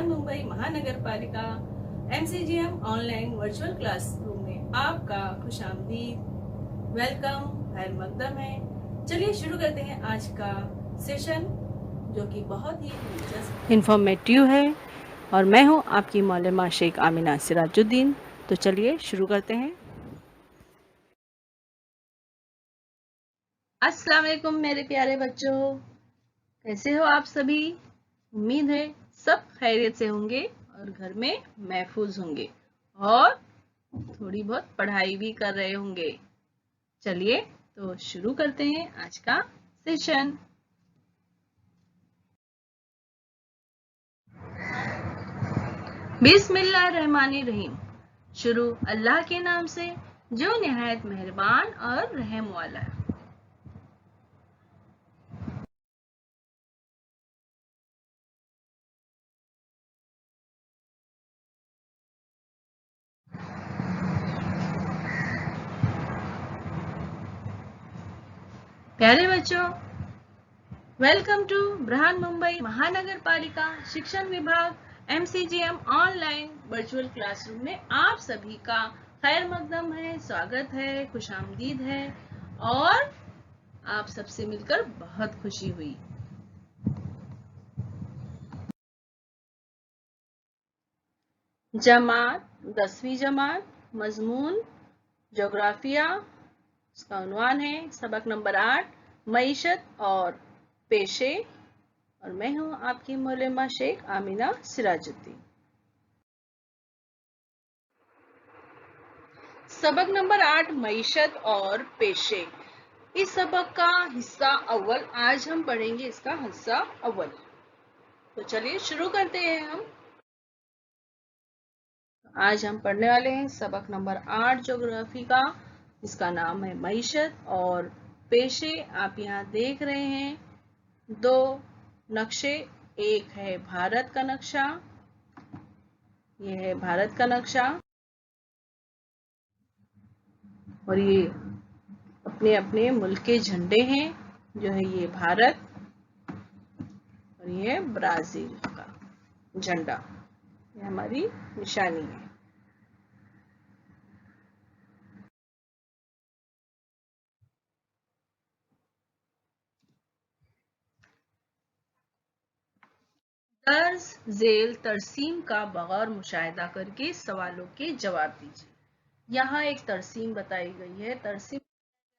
बृहन मुंबई महानगर पालिका MCGM online virtual classroom में आपका खुशामदीद, वेलकम, खैर मकदम है। चलिए शुरू करते हैं आज का सेशन, जो कि बहुत ही दिलचस्प इंफॉर्मेटिव है और मैं हूं आपकी मौलमा शेख आमिना सिराजुद्दीन। तो चलिए शुरू करते हैं। अस्सलाम वालेकुम मेरे प्यारे बच्चों, कैसे हो आप सभी? उम्मीद है सब खैरियत से होंगे और घर में महफूज होंगे और थोड़ी बहुत पढ़ाई भी कर रहे होंगे। चलिए तो शुरू करते हैं आज का सेशन। बिस्मिल्लाहिर्रहमानिर्रहीम। शुरू अल्लाह के नाम से जो निहायत मेहरबान और रहम वाला है। प्यारे बच्चों, वेलकम टू बृहन मुंबई महानगर पालिका शिक्षण विभाग MCGM ऑनलाइन वर्चुअल क्लासरूम में आप सभी का खैर मकदम है, स्वागत है, खुशामदीद है और आप सबसे मिलकर बहुत खुशी हुई। जमात 10वीं जमात, मजमून जोग्राफिया, उसका उन्वान है सबक नंबर 8 मईशत और पेशे, और मैं हूं आपकी मौलमा शेख आमिना सिराजुद्दीन। सबक नंबर 8 मईशत और पेशे, इस सबक का हिस्सा अव्वल आज हम पढ़ेंगे, इसका हिस्सा अव्वल। तो चलिए शुरू करते हैं हम। आज हम पढ़ने वाले हैं सबक नंबर 8 ज्योग्राफी का, इसका नाम है मईशत और पेशे। आप यहाँ देख रहे हैं दो नक्शे, एक है भारत का नक्शा, यह है भारत का नक्शा और ये अपने अपने मुल्क के झंडे हैं, जो है ये भारत और ये ब्राजील का झंडा, ये हमारी निशानी है। दर्ज झेल तरसीम का बगौर मुशाहिदा करके सवालों के जवाब दीजिए। यहाँ एक तरसीम बताई गई है। तरसीम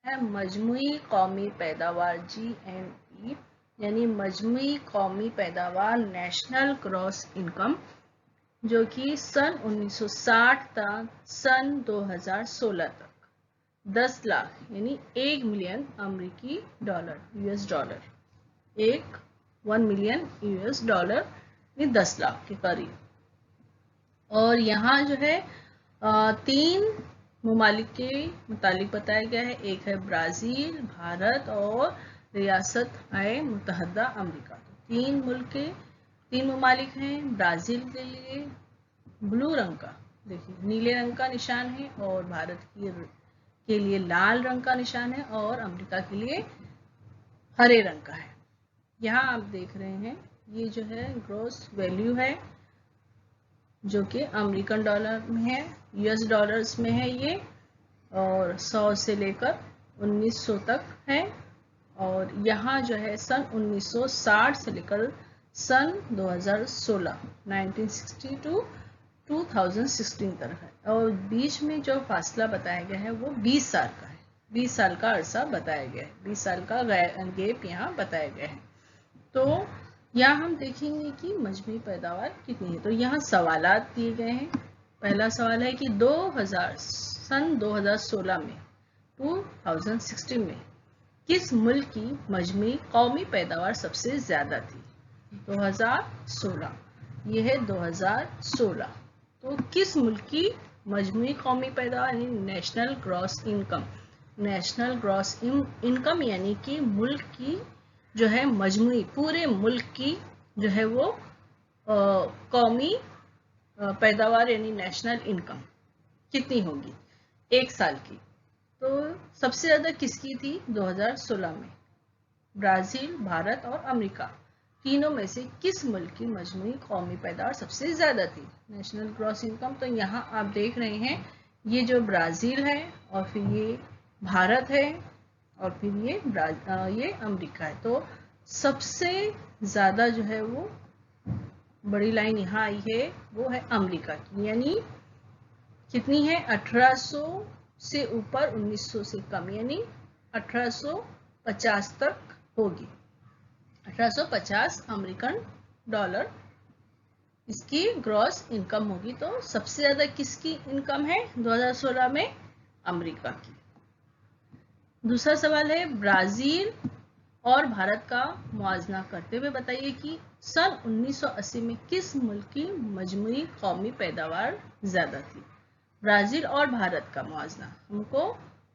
है मजमुई कौमी पैदावार GNP, यानी मजमुई कौमी पैदावार नेशनल ग्रॉस इनकम, जो कि सन 1960 तक सन 2016 तक 10 लाख यानी 1 मिलियन अमेरिकी dollar, US dollar, 1 million US dollar, 10 lakh के करीब। और यहाँ जो है 3 ममालिक के मुतालिक बताया गया है। एक है ब्राज़ील, भारत और रियासत मुत्तहदा अमेरिका। तो 3 मुल्क के 3 ममालिक हैं। ब्राज़ील के लिए ब्लू रंग का, देखिए नीले रंग का निशान है, और भारत के लिए लाल रंग का निशान है, और अमेरिका के लिए हरे रंग का है। यहाँ आप देख रहे हैं ये जो है ग्रॉस वैल्यू है, जो कि अमेरिकन डॉलर में है, US डॉलर्स में है ये, और 100 से लेकर 1900 तक है। और यहाँ जो है सन 1960 से लेकर सन 2016 1960 टू 2016 तक है, और बीच में जो फासला बताया गया है वो 20 साल का है। 20 साल का अरसा बताया गया है, 20 साल का गैप यहाँ बताया गया है। तो यहाँ हम देखेंगे कि मजमूई पैदावार कितनी है। तो यहाँ सवालात दिए गए हैं। पहला सवाल है कि सन 2016 में 2016 में किस मुल्क की मजमूई कौमी पैदावार सबसे ज्यादा थी? 2016, यह है 2016। तो किस मुल्क की मजमूई कौमी पैदावार यानी national gross income, national gross income यानी कि मुल्क की जो है मजमूई, पूरे मुल्क की जो है वो कौमी पैदावार यानी नेशनल इनकम कितनी होगी एक साल की? तो सबसे ज्यादा किसकी थी 2016 में? ब्राजील, भारत और अमेरिका। तीनों में से किस मुल्क की मजमूई कौमी पैदावार सबसे ज्यादा थी? National gross income. तो यहाँ आप देख रहे हैं ये जो ब्राजील है और फिर ये भारत है और फिर ये अमेरिका है। तो सबसे ज्यादा जो है वो बड़ी लाइन यहाँ आई है वो है अमेरिका की, यानी कितनी है 1800 से ऊपर 1900 से कम, यानी 1850 तक होगी। 1850 अमेरिकन डॉलर इसकी ग्रॉस इनकम होगी। तो सबसे ज्यादा किसकी इनकम है 2016 में? अमेरिका की। दूसरा सवाल है ब्राजील और भारत का मुआवजा करते हुए बताइए कि सन 1980 में किस मुल्क की मजमूई कौमी पैदावार ज्यादा थी? ब्राजील और भारत का मुआवजा, हमको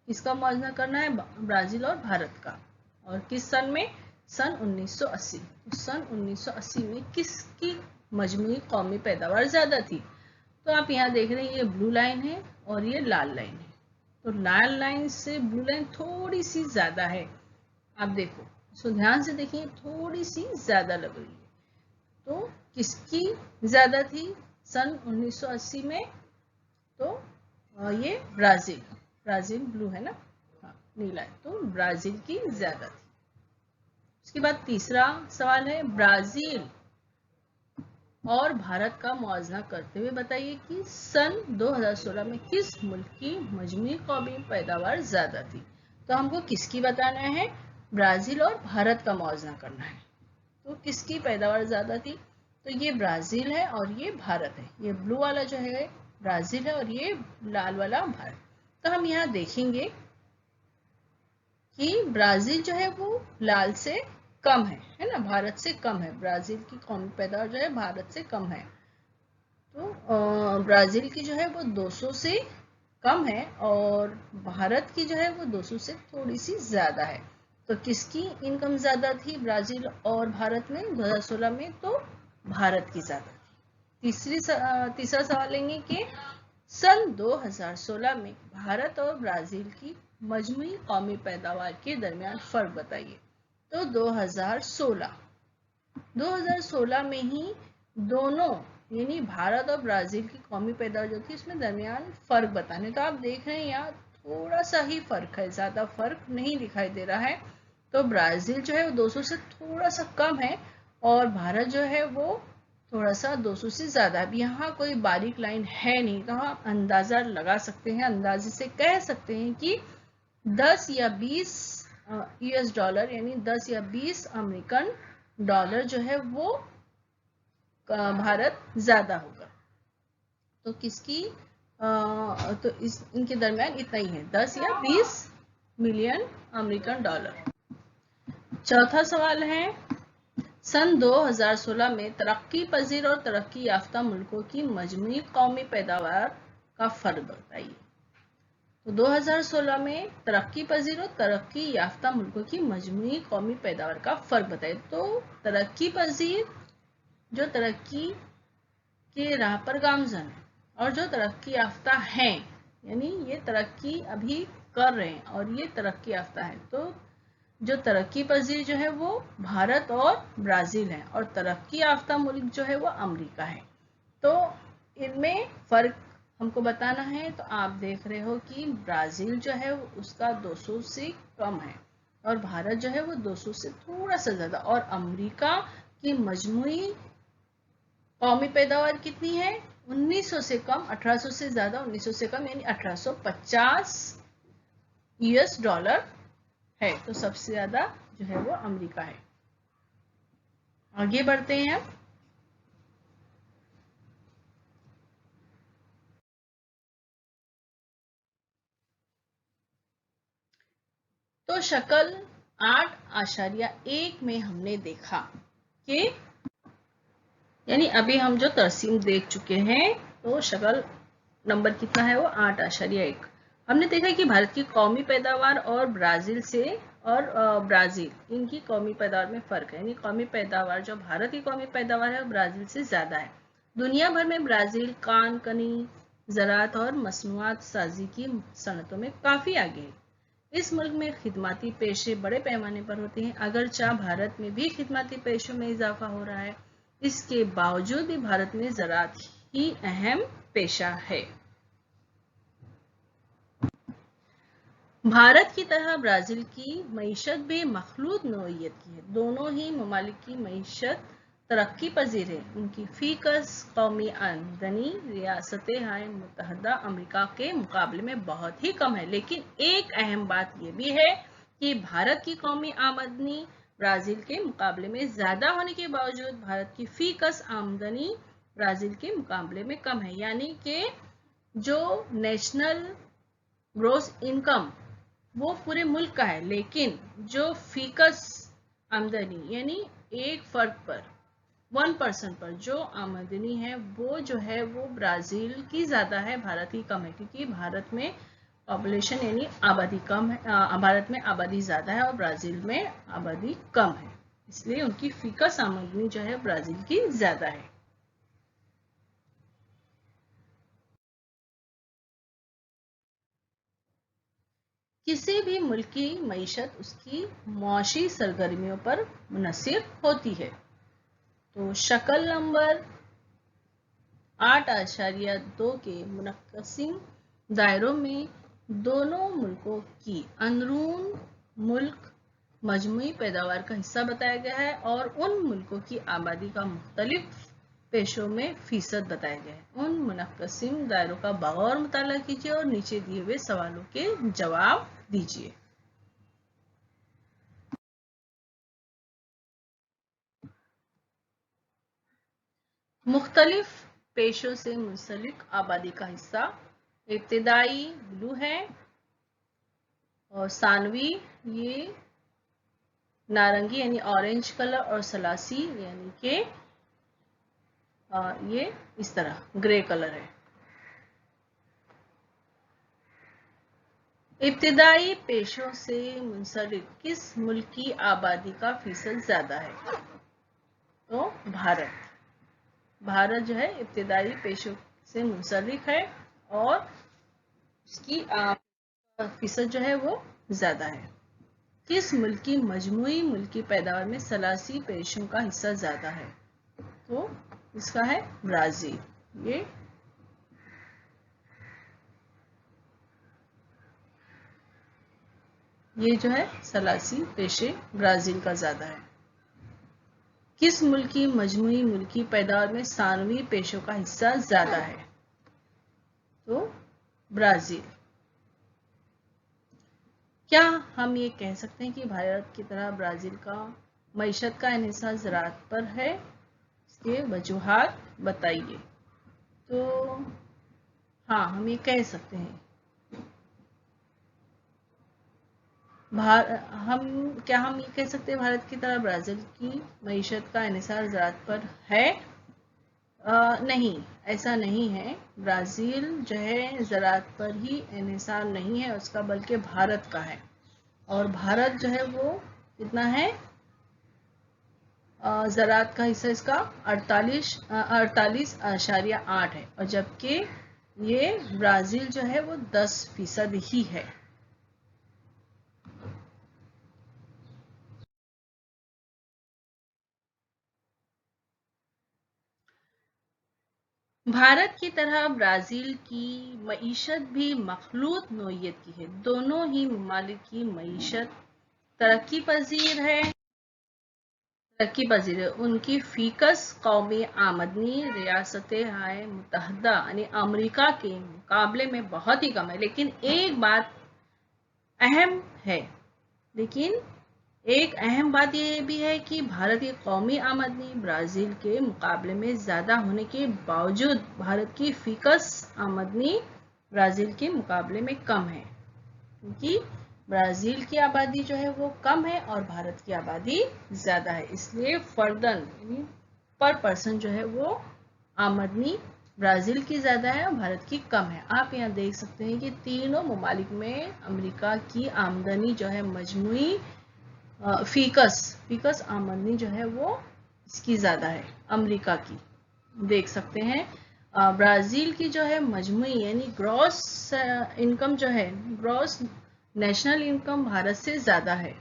किसका मुआवजा करना है? ब्राजील और भारत का। और किस सन में? सन 1980। तो सन 1980 में किसकी मजमूई कौमी पैदावार ज्यादा थी? तो आप यहाँ देख रहे हैं ये ब्लू लाइन है और ये लाल लाइन है। तो लाल लाइन से ब्लू लाइन थोड़ी सी ज्यादा है, आप देखो, सो ध्यान से देखिए, थोड़ी सी ज्यादा लग रही है। तो किसकी ज्यादा थी सन 1980 में? तो ये ब्राजील ब्लू है ना, हाँ नीला है, तो ब्राजील की ज्यादा थी। उसके बाद तीसरा सवाल है ब्राजील और भारत का मुआवजा करते हुए बताइए कि सन 2016 में किस मुल्क की मजमूई कौमी पैदावार ज्यादा थी? तो हमको किसकी बताना है? ब्राजील और भारत का मुआवजा करना है। तो किसकी पैदावार ज्यादा थी? तो ये ब्राजील है और ये भारत है। ये ब्लू वाला जो है ब्राजील है और ये लाल वाला भारत। तो हम यहाँ देखेंगे कि ब्राजील जो है वो लाल से कम है ना, भारत से कम है। ब्राजील की कौमी पैदावार जो है भारत से कम है। तो ब्राजील की जो है वो 200 से कम है और भारत की जो है वो 200 से थोड़ी सी ज्यादा है। तो किसकी इनकम ज्यादा थी ब्राजील और भारत में 2016 में? तो भारत की ज्यादा थी। तीसरा सवाल लेंगे कि सन 2016 में भारत और ब्राजील की मजमूई कौमी पैदावार के दरमियान फर्क बताइए। तो 2016 में ही दोनों यानी भारत और ब्राजील की कौमी पैदावार जो थी उसमें दरमियान फर्क बताने। तो आप देख रहे हैं यहाँ थोड़ा सा ही फर्क है, ज्यादा फर्क नहीं दिखाई दे रहा है। तो ब्राजील जो है वो 200 से थोड़ा सा कम है और भारत जो है वो थोड़ा सा 200 से ज्यादा। अब यहाँ कोई बारीक लाइन है नहीं, तो आप अंदाजा लगा सकते हैं, अंदाजे से कह सकते हैं कि 10 या 20 यूएस डॉलर यानी 10 या 20 अमेरिकन डॉलर जो है वो भारत ज्यादा होगा। तो किसकी तो इनके दरमियान इतना ही है, 10 या 20 मिलियन अमेरिकन डॉलर। चौथा सवाल है सन 2016 में तरक्की पजीर और तरक्की याफ्ता मुल्कों की मजमूई कौमी पैदावार का फर्क बताइए। तो 2016 में तरक्की पजीर और तरक्की याफ्ता मुल्कों की मजमूई कौमी पैदावार का फर्क बताइए। तो तरक्की पजीर जो तरक्की के राह पर गामजन है और जो तरक्की याफ्ता हैं यानी ये तरक्की अभी कर रहे हैं और ये तरक्की याफ्ता है। तो जो तरक्की पजीर जो है वो भारत और ब्राजील है और तरक्की याफ्ता मुल्क जो है वो अमेरिका है। तो इनमें फर्क हमको बताना है। तो आप देख रहे हो कि ब्राजील जो है उसका 200 से कम है और भारत जो है वो 200 से थोड़ा सा ज्यादा, और अमेरिका की मजमूई कौमी पैदावार कितनी है? 1900 से कम, 1800 से ज्यादा, 1900 से कम, यानी 1850 यूएस डॉलर है। तो सबसे ज्यादा जो है वो अमेरिका है। आगे बढ़ते हैं। तो शक्ल 8.1 में हमने देखा कि यानी अभी हम जो तरसीम देख चुके हैं, तो शक्ल नंबर कितना है वो 8.1। हमने देखा कि भारत की कौमी पैदावार और ब्राजील इनकी कौमी पैदावार में फर्क है, यानी कौमी पैदावार जो भारत की कौमी पैदावार है ब्राजील से ज्यादा है। दुनिया भर में ब्राजील कान कनी ज़राअत और मसनूआत साजी की सनतों में काफी आगे है। इस मुल्क में खिदमती पेशे बड़े पैमाने पर होते हैं। अगरचे भारत में भी खिदमती पेशों में इजाफा हो रहा है, इसके बावजूद भी भारत में ज़राअत ही अहम पेशा है। भारत की तरह ब्राज़ील की मईशत भी मखलूत नौइयत की है। दोनों ही ममालिक की मईशत तरक्की पजीर है। उनकी फीकस कौमी आमदनी रियासत-ए मुत्तहदा अमेरिका के मुकाबले में बहुत ही कम है। लेकिन एक अहम बात यह भी है कि भारत की कौमी आमदनी ब्राज़ील के मुकाबले में ज़्यादा होने के बावजूद भारत की फीकस आमदनी ब्राज़ील के मुकाबले में कम है। यानी कि जो नेशनल ग्रॉस इनकम वो पूरे मुल्क का है, लेकिन जो फीकस आमदनी यानी एक फर्द पर 1% पर जो आमदनी है वो जो है वो ब्राज़ील की ज़्यादा है, भारत की कम है। क्योंकि भारत में पॉपुलेशन यानी आबादी कम है, भारत में आबादी ज़्यादा है और ब्राज़ील में आबादी कम है, इसलिए उनकी फीकस आमदनी जो है ब्राज़ील की ज़्यादा है। किसी भी मुल्क की मईशत उसकी मुआशी सरगर्मियों पर मुनहसर होती है। तो शक्ल नंबर 8.2 के मुनक़सिम दायरों में दोनों मुल्कों की अंदरून मुल्क मजमूई पैदावार का हिस्सा बताया गया है और उन मुल्कों की आबादी का मुख्तलिफ पेशों में फीसद बताया गया है। उन मुनक़सिम दायरों का बगौर मुताला कीजिए और नीचे दिए हुए सवालों के जवाब दीजिए। मुख्तलिफ पेशों से मुंसलिक आबादी का हिस्सा इब्तिदाई ब्लू है और सानवी ये नारंगी यानी ऑरेंज कलर और सलासी यानी कि ये इस तरह ग्रे कलर है। इब्तिदाई पेशों से मुंसलिक किस मुल्क की आबादी का फीसद ज़्यादा है? तो भारत जो है इब्तिदाई पेशों से मुंसलिक है और उसकी फीसद जो है वो ज़्यादा है। किस मुल्क की मजमूई मुल्की पैदावार में सलासी पेशों का हिस्सा ज़्यादा है? तो इसका है ब्राज़ील। ये जो है सलासी पेशे ब्राज़ील का ज़्यादा है। किस मुल्क की मजमूई मुल्की पैदावार में सानवी पेशों का हिस्सा ज़्यादा है? तो ब्राज़ील। क्या हम ये कह सकते हैं कि भारत की तरह ब्राज़ील का मईशत का इन्हिसार ज़राअत पर है? इसके वजूहात बताइए। तो हाँ, हम ये कह सकते हैं। हम ये कह सकते हैं भारत की तरह ब्राज़ील की मईशत का इन्हिसार ज़राअत पर है? नहीं, ऐसा नहीं है। ब्राज़ील जो है ज़राअत पर ही इन्हिसार नहीं है उसका, बल्कि भारत का है। और भारत जो है वो कितना है? ज़राअत का हिस्सा इसका 48.8 है और जबकि ये ब्राज़ील जो है वो 10% ही है। भारत की तरह ब्राज़ील की मईशत भी मखलूत नौइयत की है। दोनों ही ममालिक की मईशत तरक्की पजीर है। उनकी फीकस कौमी आमदनी रियासत-ए मुत्तहदा यानी अमेरिका के मुकाबले में बहुत ही कम है। लेकिन एक अहम बात ये भी है कि भारत की कौमी आमदनी ब्राज़ील के मुकाबले में ज़्यादा होने के बावजूद भारत की फीकस आमदनी ब्राज़ील के मुकाबले में कम है, क्योंकि ब्राज़ील की आबादी जो है वो कम है और भारत की आबादी ज़्यादा है। इसलिए फर्दन यानी पर पर्सन जो है वो आमदनी ब्राज़ील की ज़्यादा है और भारत की कम है। आप यहाँ देख सकते हैं कि तीनों ममालिक में अमेरिका की आमदनी जो है मजमूई फीकस आमदनी जो है वो इसकी ज़्यादा है, अमेरिका की। देख सकते हैं ब्राज़ील की जो है मजमूई यानी ग्रॉस इनकम जो है, ग्रॉस नेशनल इनकम भारत से ज़्यादा है,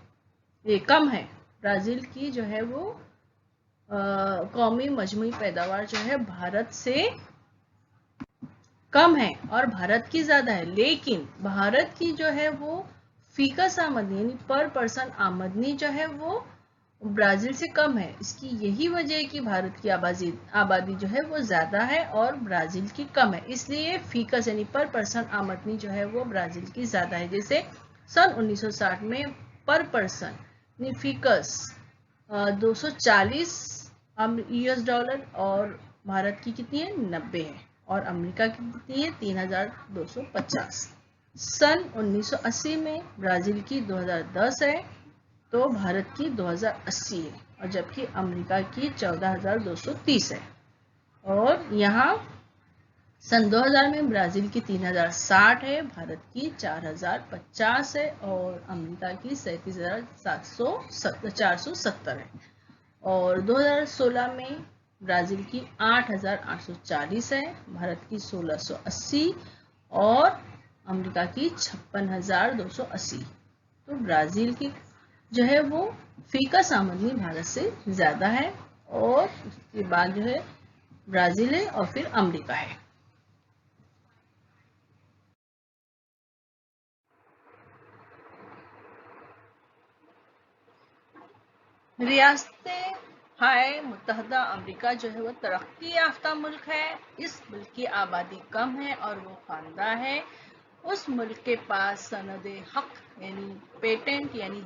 ये कम है। ब्राज़ील की जो है वो कौमी मजमूई पैदावार जो है भारत से कम है और भारत की ज़्यादा है, लेकिन भारत की जो है वो फीकस आमदनी यानी पर पर्सन आमदनी जो है वो ब्राज़ील से कम है। इसकी यही वजह है कि भारत की आबादी जो है वो ज़्यादा है और ब्राज़ील की कम है, इसलिए फीकस यानी पर पर्सन आमदनी जो है वो ब्राज़ील की ज़्यादा है। जैसे सन 1960 में पर पर्सन यानी फीकस 240 यूएस डॉलर और भारत की कितनी है 90 है और अमेरिका की कितनी है 3250। सन 1980 में ब्राज़ील की 2010 है तो भारत की 2080 है और जबकि अमेरिका की 14230 है। और यहाँ सन 2000 में ब्राज़ील की 3060 है, भारत की 4050 है और अमेरिका की 37470 है। और 2016 में ब्राज़ील की 8840 है, भारत की 1680 और अमेरिका की 56280। तो ब्राज़ील की जो है वो फीकस आमदनी भारत से ज़्यादा है और उसके बाद जो है ब्राज़ील है और फिर अमेरिका है। रियासतें हाय मुत्तहदा अमेरिका जो है वो तरक्की याफ्ता मुल्क है। इस मुल्क की आबादी कम है और वो खानदा है। उस मुल्क के पास सनद हक यानी पेटेंट यानी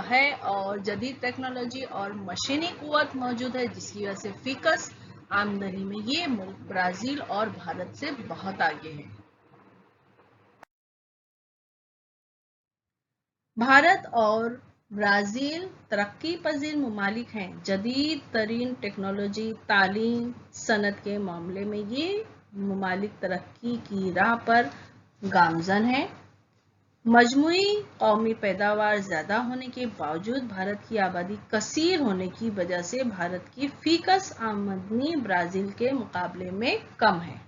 है और जदीद टेक्नोलॉजी और मशीनी कुव्वत मौजूद है, जिसकी वजह से फीकस आमदनी में ये मुल्क ब्राज़ील और भारत से बहुत आगे है। भारत और ब्राज़ील तरक्की पजीर ममालिक हैं। जदीद तरीन टेक्नोलॉजी, तालीम, सनत के मामले में ये ममालिक तरक्की की राह पर गामजन हैं। मजमूई कौमी पैदावार ज़्यादा होने के बावजूद भारत की आबादी कसीर होने की वजह से भारत की फीकस आमदनी ब्राज़ील के मुकाबले में कम है।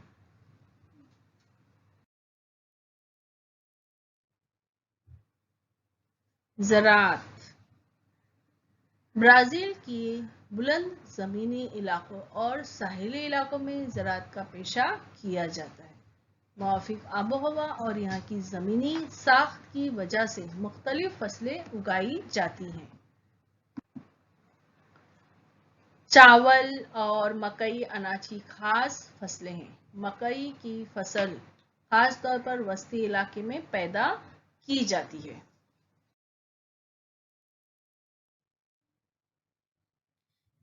ज़राअत ब्राज़ील की बुलंद ज़मीनी इलाकों और साहिली इलाकों में ज़राअत का पेशा किया जाता है। मुआफ़िक आबोहवा और यहाँ की ज़मीनी साख्त की वजह से मुख्तलिफ फसलें उगाई जाती हैं। चावल और मकई अनाज की खास फसलें हैं। मकई की फसल खास तौर पर वस्ती इलाके में पैदा की जाती है।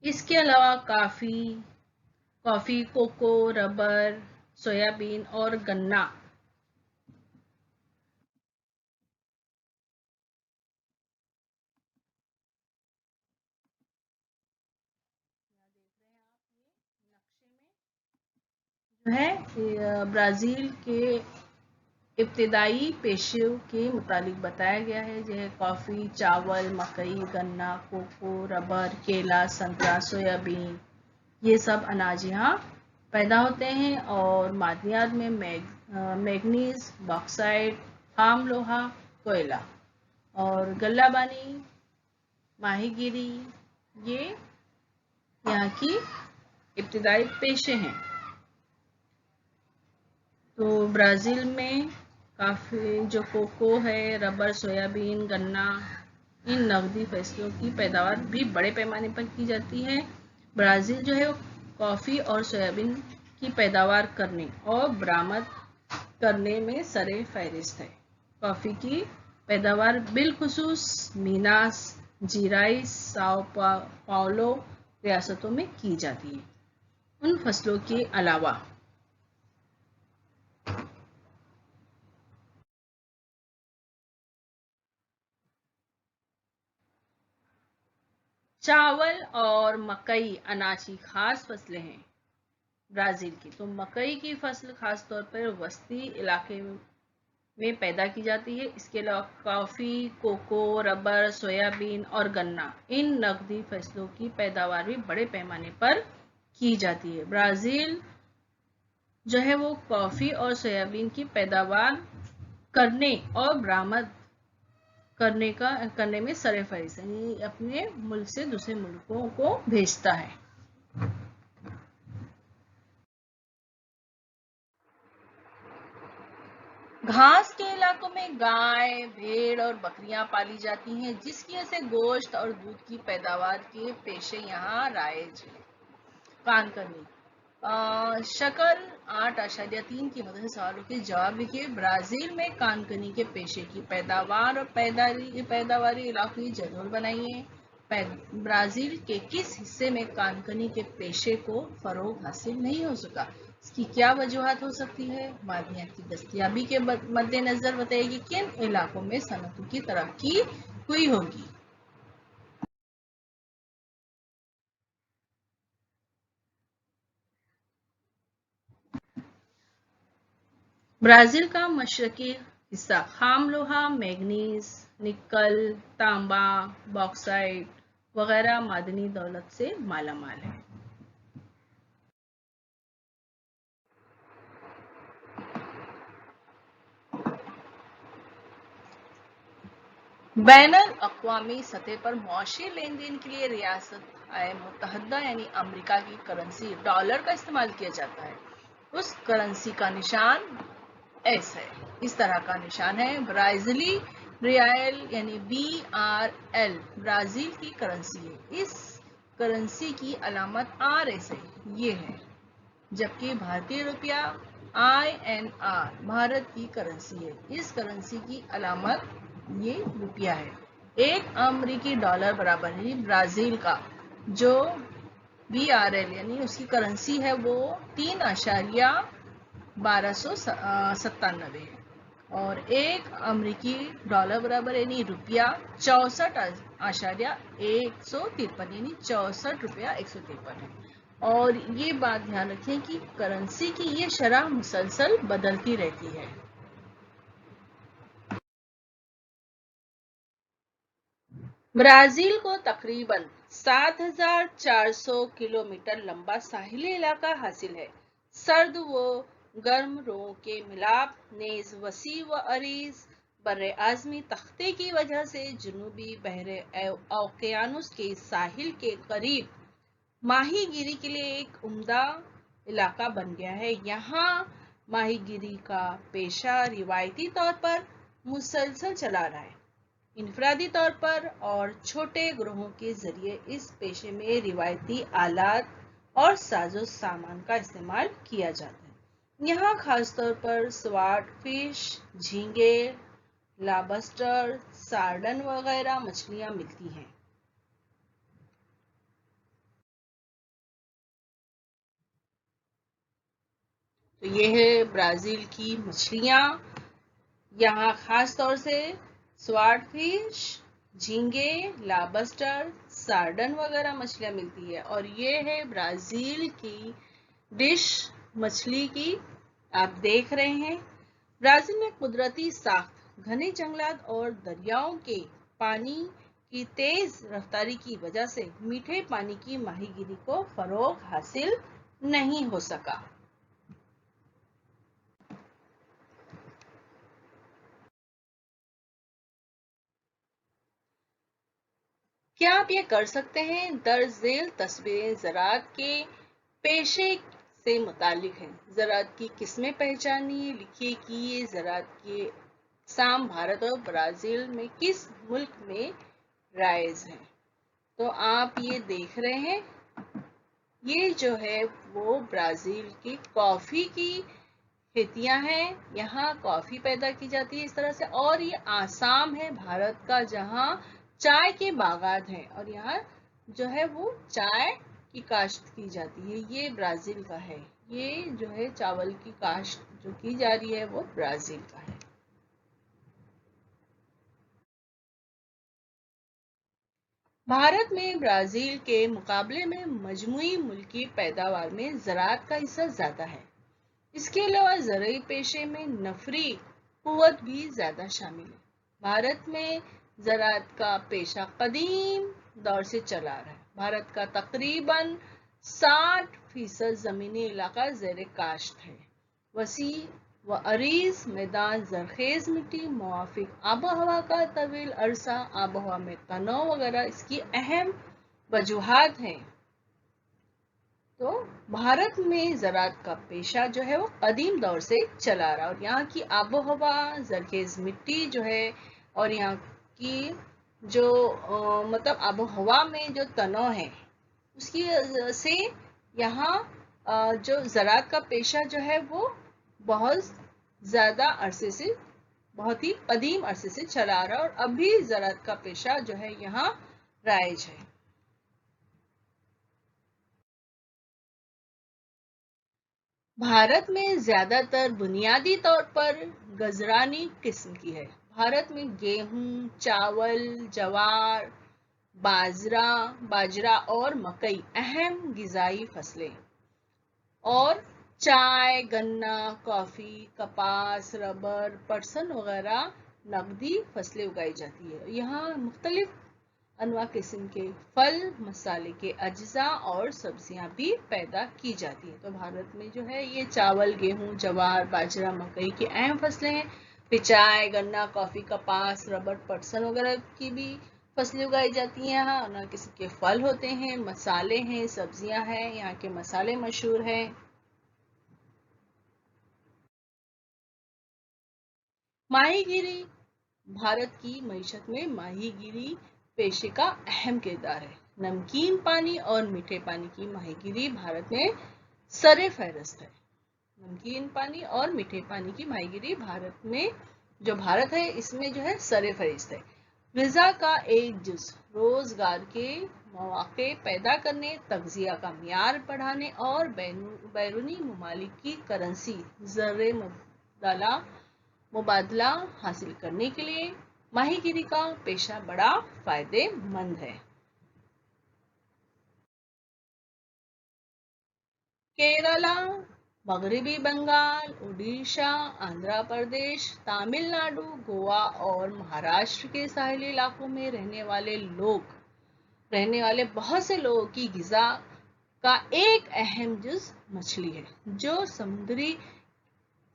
इसके अलावा कॉफ़ी, कोको, रबर, सोयाबीन और गन्ना जो है ब्राज़ील के इब्तदाई पेशों के मुताबिक बताया गया है। जो है कॉफ़ी, चावल, मकई, गन्ना, कोको, रबर, केला, संतरा, सोयाबीन, ये सब अनाज यहाँ पैदा होते हैं। और मादनियात में मैग्नीज, बॉक्साइट, खाम लोहा, कोयला और गल्लाबानी, माहीगिरी, ये यहाँ की इब्तदाई पेशे हैं। तो ब्राज़ील में काफ़ी जो कोको है, रबर, सोयाबीन, गन्ना, इन नकदी फसलों की पैदावार भी बड़े पैमाने पर की जाती है। ब्राज़ील जो है वो कॉफ़ी और सोयाबीन की पैदावार करने और बरामद करने में सरे फहरिस्त है। कॉफ़ी की पैदावार बिलखुसूस मीनास जिराइस, साओ पाउलो रियासतों में की जाती है। उन फसलों के अलावा चावल और मकई अनाज की खास फसलें हैं ब्राज़ील की। तो मकई की फसल खास तौर पर वस्ती इलाके में पैदा की जाती है। इसके अलावा कॉफ़ी, कोको, रबर, सोयाबीन और गन्ना, इन नकदी फसलों की पैदावार भी बड़े पैमाने पर की जाती है। ब्राज़ील जो है वो कॉफ़ी और सोयाबीन की पैदावार करने और बरामद करने में सरे फहरिस्त, यानी अपने मुल्क से दूसरे मुल्कों को भेजता है। घास के इलाकों में गाय, भेड़ और बकरियां पाली जाती हैं, जिसकी वजह से गोश्त और दूध की पैदावार के पेशे यहाँ राइज हैं। कानकनी शक्ल 8.3 की मदद से सवालों के जवाब लिखिए। ब्राजील में कानकनी के पेशे की पैदावार और पैदावारी इलाकों की जदवल बनाइए। ब्राजील के किस हिस्से में कानकनी के पेशे को फरोग हासिल नहीं हो सका? इसकी क्या वजूहत हो सकती है? मादनियात की दस्तयाबी के मद्देनजर बताइए कि किन इलाकों में सनतों की तरक्की हुई होगी। ब्राजील का मशरकी हिस्सा खाम लोहा, मैग्नीज, निकल, तांबा, बॉक्साइट वगैरह मादनी दौलत से मालामाल है। बैनुल अक़वामी सतह पर मौशी लेन देन के लिए रियासत मुत्तहदा यानी अमेरिका की करेंसी डॉलर का इस्तेमाल किया जाता है। उस करेंसी का निशान एस है। इस तरह का निशान है। ब्राजीली रियल यानी BRL ब्राजील की करेंसी है। इस करेंसी की अलामत RS है, ये है। जबकि भारतीय रुपया INR भारत की करेंसी है। इस करेंसी की अलामत ये रुपया है। एक अमेरिकी डॉलर बराबर है ब्राजील का जो BRL यानी उसकी करेंसी है वो 3.1297 है और एक अमेरिकी डॉलर बराबर यानी रुपया 64.153 यानी 64 रुपया 153 है। और ये बात ध्यान रखें कि करेंसी की ये शरह मुसलसल बदलती रहती है। ब्राजील को तकरीबन 7,400 किलोमीटर लंबा साहिली इलाका हासिल है। सर्द व गर्म रों के मिलाप नेज वसी व अरीज बर्रे आज़मी तख्ते की वजह से जनूबी बहरे ओकियानुस के साहिल के करीब माहीगीरी के लिए एक उम्दा इलाका बन गया है। यहाँ माहीगीरी का पेशा रिवायती तौर पर मुसलसल चला रहा है। इनफरादी तौर पर और छोटे ग्रोहों के जरिए इस पेशे में रिवायती आलात और साजो सामान का इस्तेमाल किया जाता है। यहाँ खासतौर पर स्वाट फिश, झींगे, लॉबस्टर, सार्डन वगैरह मछलियाँ मिलती हैं। तो ये है ब्राजील की मछलियाँ। यहाँ खास तौर से स्वाट फिश, झींगे, लॉबस्टर, सार्डन वगैरह मछलियाँ मिलती है। और ये है ब्राजील की डिश मछली की, आप देख रहे हैं। ब्राजील में कुदरती साख्त, घने जंगलात और दरियाओं के पानी की तेज रफ्तारी की वजह से मीठे पानी की माहीगीरी को फरोग हासिल नहीं हो सका। क्या आप ये कर सकते हैं? दर्ज झेल तस्वीरें ज़राअत के पेशे से मुतालिक हैं। ज़राअत की किस्में पहचानिए। लिखिए कि ये ज़राअत के साम भारत और ब्राज़ील में किस मुल्क में राइज है। तो आप ये देख रहे हैं, ये जो है वो ब्राज़ील की कॉफ़ी की खेतियां हैं। यहाँ कॉफ़ी पैदा की जाती है इस तरह से। और ये आसाम है भारत का, जहाँ चाय के बागात हैं और यहाँ जो है वो चाय की काश्त की जाती है। ये ब्राजील का है। ये जो है चावल की काश्त जो की जा रही है वो ब्राजील का है। भारत में ब्राजील के मुकाबले में मजमूई मुल्की पैदावार में ज़राअत का हिस्सा ज़्यादा है। इसके अलावा ज़रूरी पेशे में नफरी कुव्वत भी ज़्यादा शामिल है। भारत में ज़राअत का पेशा कदीम दौर से चला आ रहा है। भारत का तकरीबन 60% ज़मीनी इलाका ज़ेर काश्त है। वसी व अरीज मैदान जरखेज मिट्टी, मुआफिक आबो हवा का तवील अरसा, आबो हवा में तनाव वगैरह इसकी अहम वजूहात हैं। तो भारत में ज़राअत का पेशा जो है वो कदीम दौर से चला रहा, और यहाँ की आबो हवा, जरखेज मिट्टी जो है, और यहाँ की जो मतलब आबो हवा में जो तनाव है उसकी से यहाँ जो ज़राअत का पेशा जो है वो बहुत ज़्यादा अरसे से, बहुत ही कदीम अरसे से चला आ रहा है, और अभी ज़राअत का पेशा जो है यहाँ राइज है। भारत में ज्यादातर बुनियादी तौर पर गजरानी किस्म की है। भारत में गेहूं, चावल, ज्वार, बाजरा और मकई अहम गिजाई फसलें, और चाय, गन्ना, कॉफी, कपास, रबर, पटसन वगैरह नकदी फसलें उगाई जाती है। यहाँ मुख्तलिफ अनवा किस्म के फल, मसाले के अज्जा और सब्जियां भी पैदा की जाती है। तो भारत में जो है ये चावल, गेहूं, ज्वार, बाजरा, मकई की अहम फसलें हैं। फिर चाय, गन्ना, कॉफी, कपास, रबर, पटसन वगैरह की भी फसलें उगाई जाती हैं। यहाँ अनवा किस्म के फल होते हैं, मसाले हैं, सब्जियां हैं। यहाँ के मसाले मशहूर हैं। माहीगीरी, भारत की मईशत में माहीगीरी पेशे का अहम किरदार है। नमकीन पानी और मीठे पानी की माहीगीरी भारत में सरे फहरिस्त है। नमकीन पानी और मीठे पानी की माहीगीरी भारत में, जो भारत है इसमें जो है सरे फहरिस्त है। ग़िज़ा का एक जुज़, रोजगार के मौके पैदा करने, तग़ज़िया का मियार बढ़ाने और बैरूनी ममालिक की करेंसी ज़र मुबादला हासिल करने के लिए माहीगीरी का पेशा बड़ा फायदेमंद है। केरला, मगरबी बंगाल, उड़ीसा, आंध्र प्रदेश, तमिलनाडु, गोवा और महाराष्ट्र के साहिली इलाकों में रहने वाले बहुत से लोगों की ग़िज़ा का एक अहम जुज़ मछली है। जो समुद्री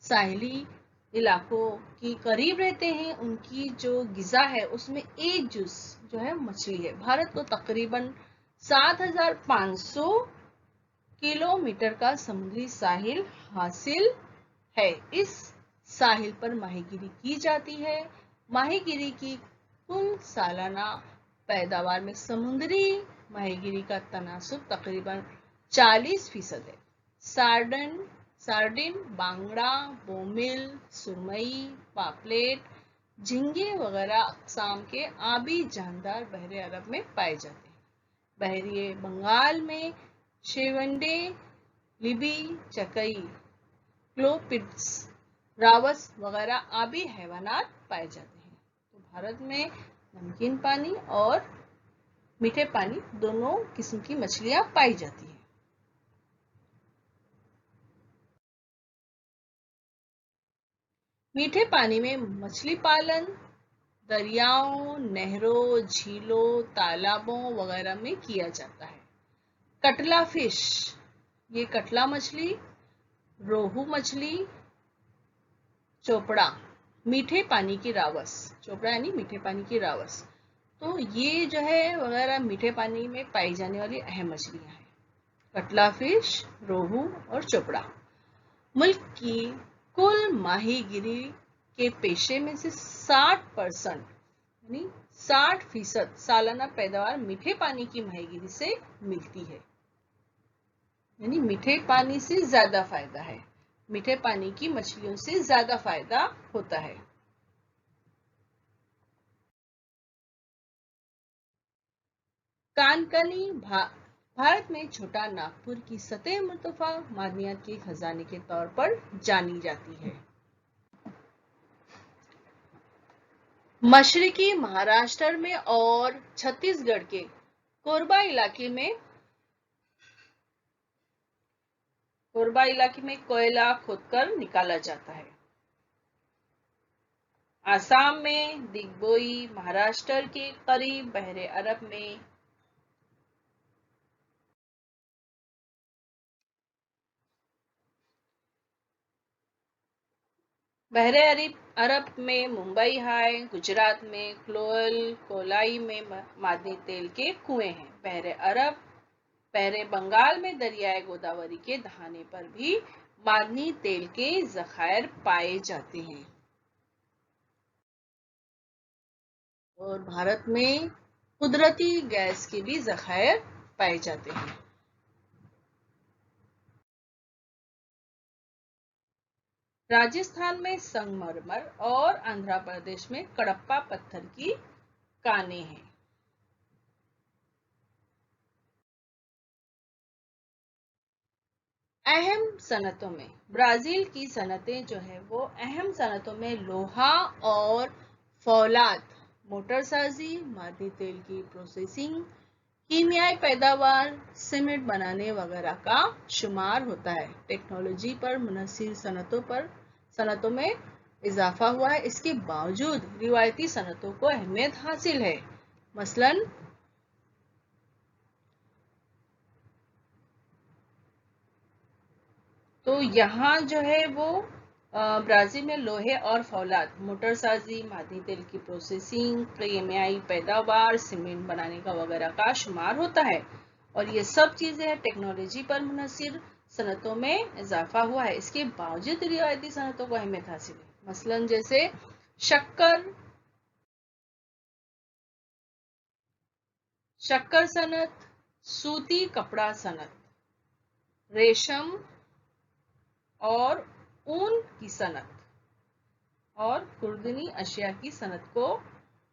साहिली इलाकों की करीब रहते हैं उनकी जो ग़िज़ा है उसमें एक जुज़ जो है मछली है। भारत को तकरीबन 7,500 किलोमीटर का समुद्री साहिल हासिल है। इस साहिल पर माहीगीरी की जाती है। माहीगीरी की कुल सालाना पैदावार में समुद्री माहीगीरी का तनासुब तकरीबन 40% है। सार्डिन, बांगड़ा, बोमिल, सुरमई, पापलेट, झींगे वगैरह अक़साम के आबी जानदार बहरे अरब में पाए जाते हैं। बहरी बंगाल में शेवंडे, लिबी, चकई, क्लोपिड्स, रावस वगैरह आबी हैवानात पाए जाते हैं। तो भारत में नमकीन पानी और मीठे पानी दोनों किस्म की मछलियां पाई जाती हैं। मीठे पानी में मछली पालन दरियाओं, नहरों, झीलों, तालाबों वगैरह में किया जाता है। कटला फिश, ये कटला मछली, रोहू मछली, चोपड़ा, मीठे पानी की रावस, चोपड़ा यानी मीठे पानी की रावस, तो ये जो है वगैरह मीठे पानी में पाई जाने वाली अहम मछलियां हैं। कटला फिश, रोहू और चोपड़ा। मुल्क की कुल माहीगीरी के पेशे में से 60% यानी 60% सालाना पैदावार मीठे पानी की माहीगीरी से मिलती है। यानी मीठे पानी से ज्यादा फायदा है, मीठे पानी की मछलियों से ज्यादा फायदा होता है। कानकनी भारत में छोटा नागपुर की सतह मुर्तफा मादनियात के खजाने के तौर पर जानी जाती है। मशरकी महाराष्ट्र में और छत्तीसगढ़ के कोरबा इलाके में कोयला खोदकर निकाला जाता है। आसाम में दिग्बोई, महाराष्ट्र के करीब बहरे अरब में बहरे अरब में मुंबई हाई, गुजरात में कोलाई में मादनी तेल के कुएं हैं। बहरे बंगाल में दरियाए गोदावरी के दहाने पर भी मादनी तेल के जखायर पाए जाते हैं। और भारत में कुदरती गैस के भी जखायर पाए जाते हैं। राजस्थान में संगमरमर और आंध्र प्रदेश में कडप्पा पत्थर की कानें हैं। अहम सनतों में ब्राजील की सनतें जो है वो अहम सनतों में लोहा और फौलाद, मोटरसाजी, मादनी तेल की प्रोसेसिंग, कीमियाई पैदावार, सीमेंट बनाने वगैरह का शुमार होता है। टेक्नोलॉजी पर मुनहसिर सनतों में इजाफा हुआ है। इसके बावजूद रिवायती सनतों को अहमियत हासिल है। मसलन तो यहाँ जो है वो ब्राजील में लोहे और फौलाद, मोटरसाजी, मादनी तेल की प्रोसेसिंग, कीमियाई पैदावार, सीमेंट बनाने का वगैरह का शुमार होता है। और ये सब चीजें टेक्नोलॉजी पर मुनहसिर सनतों में इजाफा हुआ है। इसके बावजूद रिवायती सनतों को अहमियत हासिल है। मसलन जैसे शक्कर सनत, सूती कपड़ा सनत, रेशम और ऊन की सनत और खुर्दनी अशिया की सनत को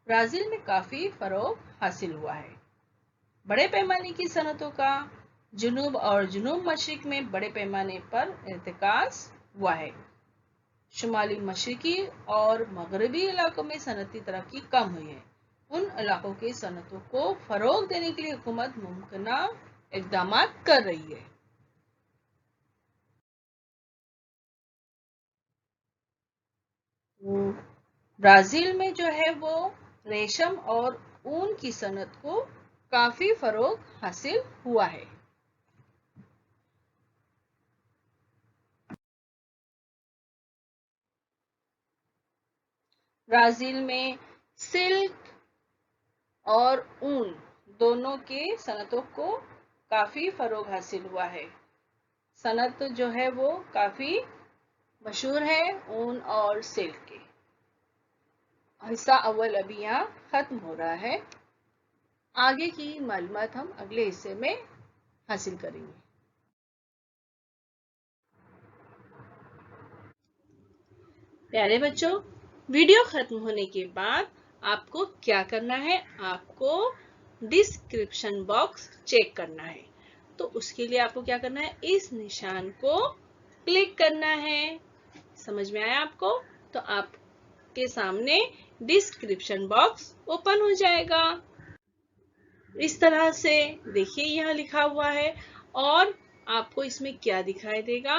ब्राजील में काफी फरोग हासिल हुआ है। बड़े पैमाने की सनतों का जुनूब और जुनूब मशरिक में बड़े पैमाने पर इर्तिकाज हुआ है। शुमाली मशरिकी और मगरबी इलाकों में सनती तरक्की कम हुई है। उन इलाकों के सनतों को फरोग देने के लिए हुकूमत मुमकिना इकदाम कर रही है। ब्राजील में जो है वो रेशम और ऊन की सनत को काफी फरोग हासिल हुआ है। ब्राजील में सिल्क और ऊन दोनों के सनतों को काफी फरोग हासिल हुआ है। सनत जो है वो काफी मशहूर है ऊन और सिल्क के। हिस्सा अव्वल अभी यहाँ खत्म हो रहा है। आगे की मालूमात हम अगले हिस्से में हासिल करेंगे। प्यारे बच्चों, वीडियो खत्म होने के बाद आपको क्या करना है? आपको डिस्क्रिप्शन बॉक्स चेक करना है। तो उसके लिए आपको क्या करना है? इस निशान को क्लिक करना है। समझ में आया आपको? तो आपके सामने डिस्क्रिप्शन बॉक्स ओपन हो जाएगा। इस तरह से देखिए यहाँ लिखा हुआ है और आपको इसमें क्या दिखाई देगा?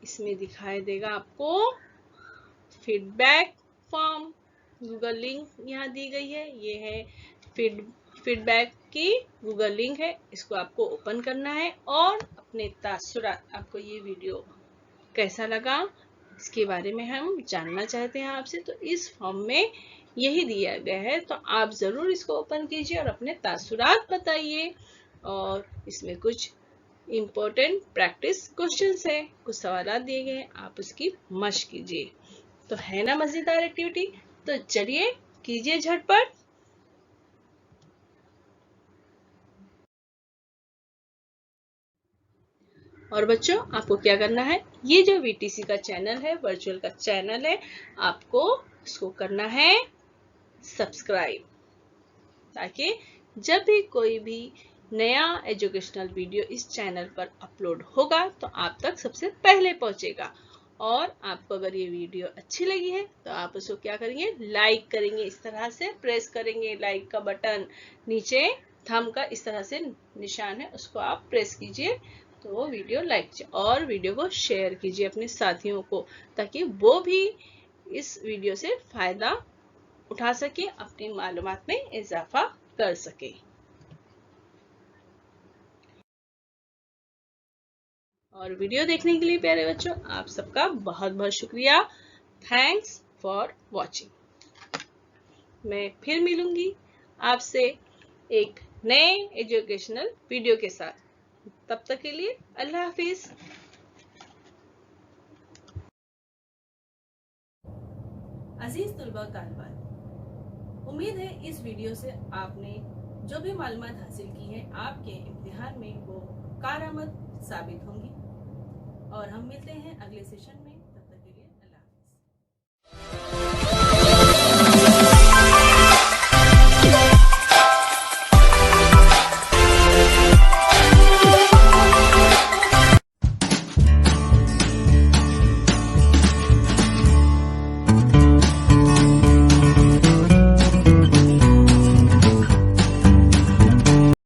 इसमें दिखाई देगा आपको फीडबैक फॉर्म। गूगल लिंक यहाँ दी गई है। ये है फीडबैक की गूगल लिंक है। इसको आपको ओपन करना है और अपने तासुरात, आपको ये वीडियो कैसा लगा इसके बारे में हम जानना चाहते हैं आपसे। तो इस फॉर्म में यही दिया गया है, तो आप जरूर इसको ओपन कीजिए और अपने तासुरात बताइए। और इसमें कुछ इम्पोर्टेंट प्रैक्टिस क्वेश्चंस है, कुछ सवाल दिए गए हैं, आप उसकी मशक कीजिए। तो है ना मजेदार एक्टिविटी? तो चलिए कीजिए झटपट। और बच्चों, आपको क्या करना है? ये जो VTC का चैनल है, वर्चुअल का चैनल है, आपको इसको करना है सब्सक्राइब, ताकि जब भी कोई भी नया एजुकेशनल वीडियो इस चैनल पर अपलोड होगा तो आप तक सबसे पहले पहुंचेगा। और आपको अगर ये वीडियो अच्छी लगी है तो आप उसको क्या करेंगे? लाइक करेंगे। इस तरह से प्रेस करेंगे लाइक का बटन। नीचे थंब का इस तरह से निशान है, उसको आप प्रेस कीजिए तो वो वीडियो लाइक कीजिए। और वीडियो को शेयर कीजिए अपने साथियों को, ताकि वो भी इस वीडियो से फायदा उठा सके, अपनी मालूमात में इजाफा कर सके। और वीडियो देखने के लिए प्यारे बच्चों आप सबका बहुत बहुत शुक्रिया। Thanks for watching. मैं फिर मिलूंगी आपसे एक नए एजुकेशनल वीडियो के साथ। तब तक के लिए अल्लाह हाफिज। अजीज तुलबा तालिबात, उम्मीद है इस वीडियो से आपने जो भी मालूमात हासिल की है आपके इम्तिहान में वो कारआमद साबित होंगी। और हम मिलते हैं अगले सेशन में।